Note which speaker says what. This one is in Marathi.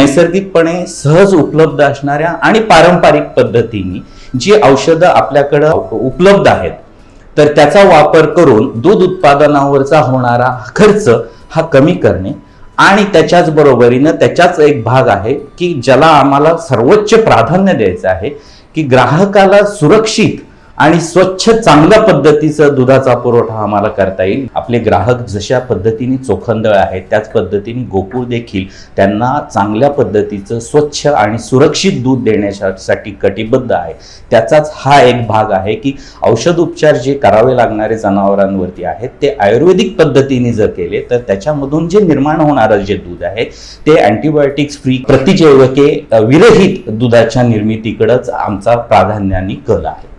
Speaker 1: नैसर्गिकपणे सहज उपलब्ध असणाऱ्या आणि पारंपरिक पद्धतीने जी औषधं आपल्याकडे उपलब्ध आहेत तर त्याचा वापर करून दूध उत्पादनावरचा होणारा खर्च हा कमी करणे आणि त्याच्याच बरोबरीनं त्याचाच एक भाग आहे की ज्याला आम्हाला सर्वोच्च प्राधान्य द्यायचं आहे की ग्राहकाला सुरक्षित आणि स्वच्छ चांगल्या पद्धतीचा दुधाचा पुरवठा आम्हाला करता येईल। आपले ग्राहक जशा पद्धतीने चोखंदळ आहेत त्याच पद्धतीने गोकुळ देखील त्यांना चांगल्या पद्धतीचं स्वच्छ आणि सुरक्षित दूध देण्यासाठी कटिबद्ध आहे। त्याचाच हा एक भाग आहे की औषध उपचार जे करावे लागणारे जनावरांवरती आहेत ते आयुर्वेदिक पद्धतीने जर केले तर त्याच्यामधून जे निर्माण होणारं जे दूध आहे ते अँटीबायोटिक्स फ्री प्रतिजैवके विरहित दुधाच्या निर्मितीकडेच आमचा प्राधान्याने कल आहे।